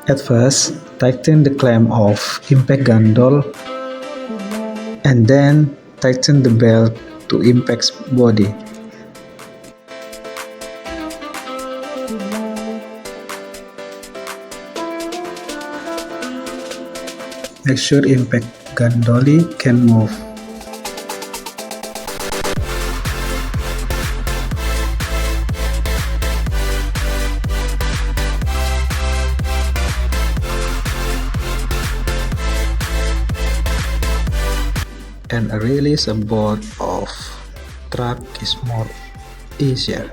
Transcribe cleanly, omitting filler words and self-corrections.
At first, tighten the clamp of impact gun doll and then tighten the belt to impact's body. Make sure impact gun dolly can move. And a release a bolt of track is more easier.